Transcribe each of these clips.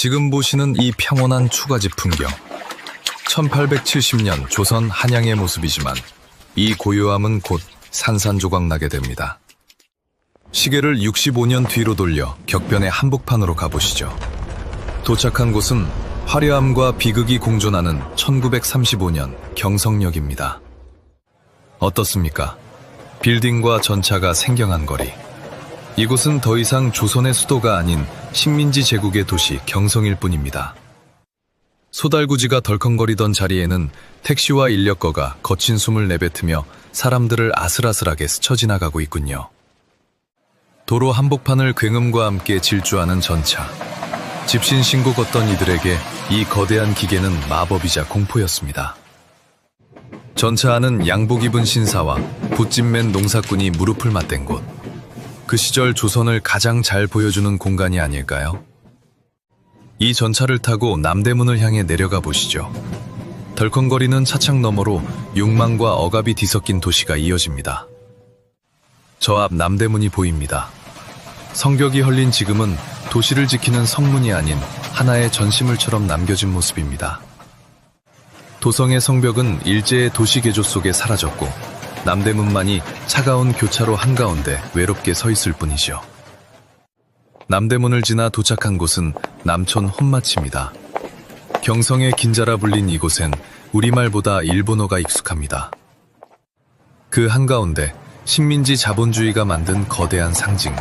지금 보시는 이 평온한 추가집 풍경, 1870년 조선 한양의 모습이지만 이 고요함은 곧 산산조각 나게 됩니다. 시계를 65년 뒤로 돌려 격변의 한복판으로 가보시죠. 도착한 곳은 화려함과 비극이 공존하는 1935년 경성역입니다. 어떻습니까? 빌딩과 전차가 생경한 거리. 이곳은 더 이상 조선의 수도가 아닌 식민지 제국의 도시 경성일 뿐입니다. 소달구지가 덜컹거리던 자리에는 택시와 인력거가 거친 숨을 내뱉으며 사람들을 아슬아슬하게 스쳐 지나가고 있군요. 도로 한복판을 굉음과 함께 질주하는 전차. 집신신고 걷던 이들에게 이 거대한 기계는 마법이자 공포였습니다. 전차 안은 양복 입은 신사와 붓짐맨 농사꾼이 무릎을 맞댄 곳. 그 시절 조선을 가장 잘 보여주는 공간이 아닐까요? 이 전차를 타고 남대문을 향해 내려가 보시죠. 덜컹거리는 차창 너머로 욕망과 억압이 뒤섞인 도시가 이어집니다. 저 앞 남대문이 보입니다. 성벽이 헐린 지금은 도시를 지키는 성문이 아닌 하나의 전시물처럼 남겨진 모습입니다. 도성의 성벽은 일제의 도시 개조 속에 사라졌고 남대문만이 차가운 교차로 한가운데 외롭게 서 있을 뿐이죠. 남대문을 지나 도착한 곳은 남촌 혼마치입니다. 경성의 긴자라 불린 이곳엔 우리말보다 일본어가 익숙합니다. 그 한가운데 식민지 자본주의가 만든 거대한 상징,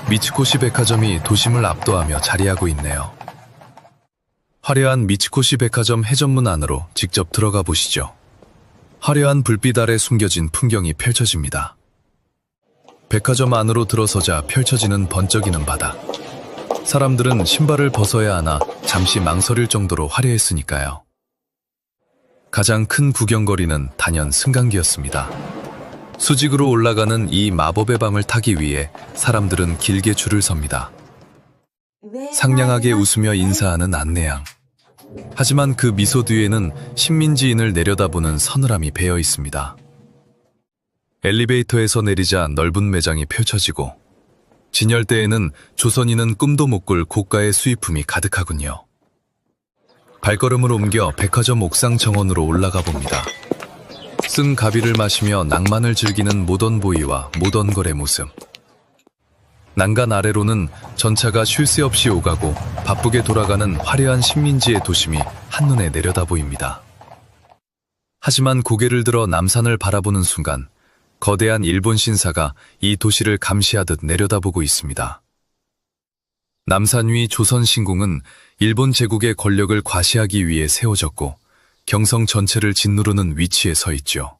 미츠코시 백화점이 도심을 압도하며 자리하고 있네요. 화려한 미츠코시 백화점 해전문 안으로 직접 들어가 보시죠. 화려한 불빛 아래 숨겨진 풍경이 펼쳐집니다. 백화점 안으로 들어서자 펼쳐지는 번쩍이는 바다. 사람들은 신발을 벗어야 하나 잠시 망설일 정도로 화려했으니까요. 가장 큰 구경거리는 단연 승강기였습니다. 수직으로 올라가는 이 마법의 방을 타기 위해 사람들은 길게 줄을 섭니다. 상냥하게 웃으며 인사하는 안내양. 하지만 그 미소 뒤에는 식민지인을 내려다보는 서늘함이 배어 있습니다. 엘리베이터에서 내리자 넓은 매장이 펼쳐지고 진열대에는 조선인은 꿈도 못 꿀 고가의 수입품이 가득하군요. 발걸음을 옮겨 백화점 옥상 정원으로 올라가 봅니다. 쓴 가비를 마시며 낭만을 즐기는 모던보이와 모던걸의 모습. 난간 아래로는 전차가 쉴 새 없이 오가고 바쁘게 돌아가는 화려한 식민지의 도심이 한눈에 내려다 보입니다. 하지만 고개를 들어 남산을 바라보는 순간 거대한 일본 신사가 이 도시를 감시하듯 내려다보고 있습니다. 남산 위 조선신궁은 일본 제국의 권력을 과시하기 위해 세워졌고 경성 전체를 짓누르는 위치에 서 있죠.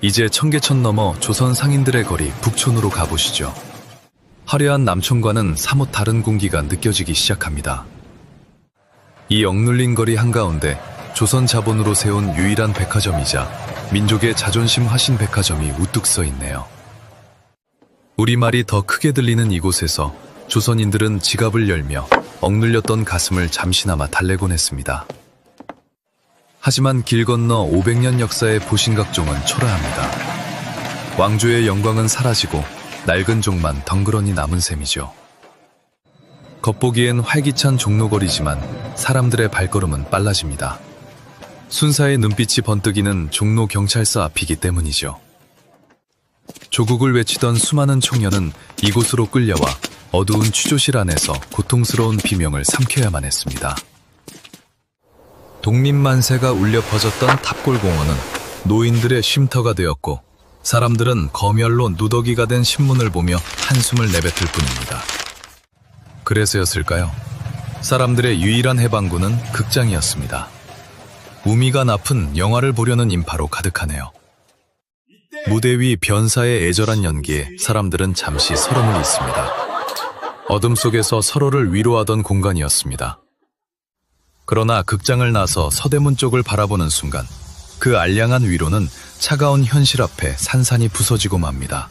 이제 청계천 넘어 조선 상인들의 거리 북촌으로 가보시죠. 화려한 남촌과는 사뭇 다른 공기가 느껴지기 시작합니다. 이 억눌린 거리 한가운데 조선 자본으로 세운 유일한 백화점이자 민족의 자존심 화신 백화점이 우뚝 서 있네요. 우리말이 더 크게 들리는 이곳에서 조선인들은 지갑을 열며 억눌렸던 가슴을 잠시나마 달래곤 했습니다. 하지만 길 건너 500년 역사의 보신각종은 초라합니다. 왕조의 영광은 사라지고 낡은 종만 덩그러니 남은 셈이죠. 겉보기엔 활기찬 종로거리지만 사람들의 발걸음은 빨라집니다. 순사의 눈빛이 번뜩이는 종로 경찰서 앞이기 때문이죠. 조국을 외치던 수많은 청년은 이곳으로 끌려와 어두운 취조실 안에서 고통스러운 비명을 삼켜야만 했습니다. 독립만세가 울려 퍼졌던 탑골공원은 노인들의 쉼터가 되었고 사람들은 검열로 누더기가 된 신문을 보며 한숨을 내뱉을 뿐입니다. 그래서였을까요? 사람들의 유일한 해방구는 극장이었습니다. 우미가 나쁜 영화를 보려는 인파로 가득하네요. 무대 위 변사의 애절한 연기에 사람들은 잠시 서름을 잊습니다. 어둠 속에서 서로를 위로하던 공간이었습니다. 그러나 극장을 나서 서대문 쪽을 바라보는 순간 그 알량한 위로는 차가운 현실 앞에 산산이 부서지고 맙니다.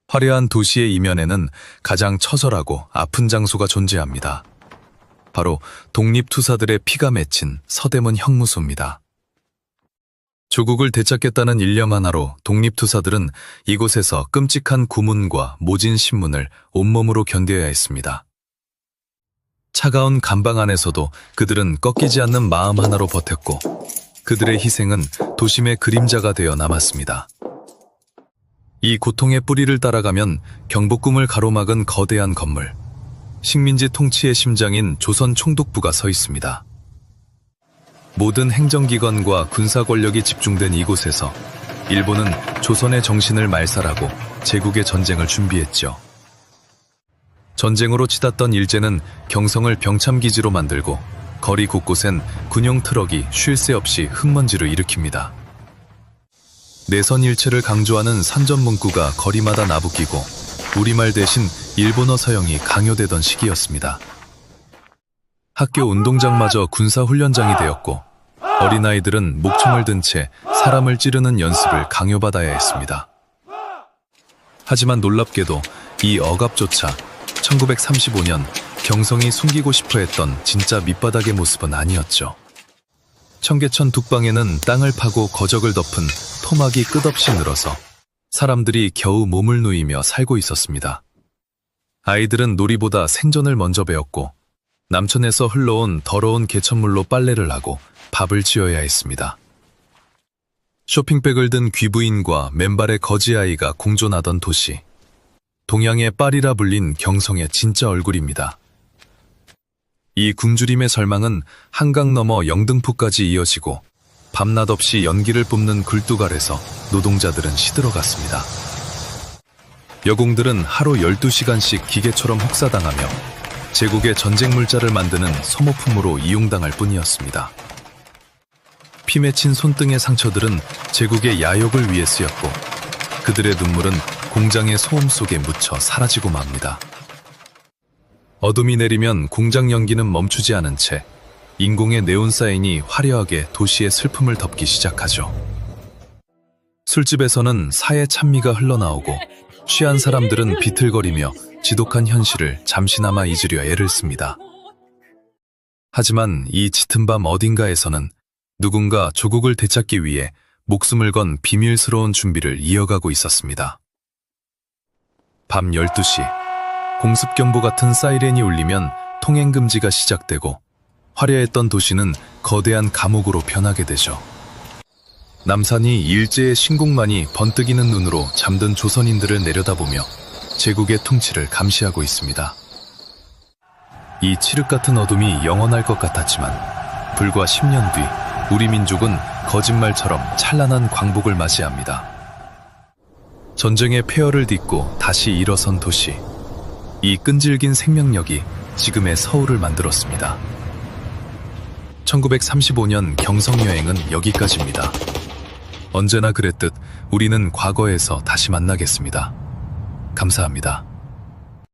화려한 도시의 이면에는 가장 처절하고 아픈 장소가 존재합니다. 바로 독립투사들의 피가 맺힌 서대문 형무소입니다. 조국을 되찾겠다는 일념 하나로 독립투사들은 이곳에서 끔찍한 고문과 모진 신문을 온몸으로 견뎌야 했습니다. 차가운 감방 안에서도 그들은 꺾이지 않는 마음 하나로 버텼고 그들의 희생은 도심의 그림자가 되어 남았습니다. 이 고통의 뿌리를 따라가면 경복궁을 가로막은 거대한 건물, 식민지 통치의 심장인 조선 총독부가 서 있습니다. 모든 행정기관과 군사 권력이 집중된 이곳에서 일본은 조선의 정신을 말살하고 제국의 전쟁을 준비했죠. 전쟁으로 치닫던 일제는 경성을 병참기지로 만들고 거리 곳곳엔 군용 트럭이 쉴 새 없이 흙먼지를 일으킵니다. 내선 일체를 강조하는 산전 문구가 거리마다 나부끼고 우리말 대신 일본어 서형이 강요되던 시기였습니다. 학교 운동장마저 군사훈련장이 되었고 어린아이들은 목총을 든 채 사람을 찌르는 연습을 강요받아야 했습니다. 하지만 놀랍게도 이 억압조차 1935년 경성이 숨기고 싶어 했던 진짜 밑바닥의 모습은 아니었죠. 청계천 둑방에는 땅을 파고 거적을 덮은 토막이 끝없이 늘어서 사람들이 겨우 몸을 누이며 살고 있었습니다. 아이들은 놀이보다 생존을 먼저 배웠고 남천에서 흘러온 더러운 개천물로 빨래를 하고 밥을 지어야 했습니다. 쇼핑백을 든 귀부인과 맨발의 거지아이가 공존하던 도시, 동양의 파리라 불린 경성의 진짜 얼굴입니다. 이 굶주림의 절망은 한강 너머 영등포까지 이어지고 밤낮 없이 연기를 뿜는 굴뚝 아래서 노동자들은 시들어갔습니다. 여공들은 하루 12시간씩 기계처럼 혹사당하며 제국의 전쟁 물자를 만드는 소모품으로 이용당할 뿐이었습니다. 피 맺힌 손등의 상처들은 제국의 야욕을 위해 쓰였고 그들의 눈물은 공장의 소음 속에 묻혀 사라지고 맙니다. 어둠이 내리면 공장 연기는 멈추지 않은 채 인공의 네온사인이 화려하게 도시의 슬픔을 덮기 시작하죠. 술집에서는 사의 찬미가 흘러나오고 취한 사람들은 비틀거리며 지독한 현실을 잠시나마 잊으려 애를 씁니다. 하지만 이 짙은 밤 어딘가에서는 누군가 조국을 되찾기 위해 목숨을 건 비밀스러운 준비를 이어가고 있었습니다. 밤 12시, 공습경보 같은 사이렌이 울리면 통행금지가 시작되고 화려했던 도시는 거대한 감옥으로 변하게 되죠. 남산이 일제의 신궁만이 번뜩이는 눈으로 잠든 조선인들을 내려다보며 제국의 통치를 감시하고 있습니다. 이 칠흑 같은 어둠이 영원할 것 같았지만 불과 10년 뒤 우리 민족은 거짓말처럼 찬란한 광복을 맞이합니다. 전쟁의 폐허를 딛고 다시 일어선 도시, 이 끈질긴 생명력이 지금의 서울을 만들었습니다. 1935년 경성여행은 여기까지입니다. 언제나 그랬듯 우리는 과거에서 다시 만나겠습니다. 감사합니다.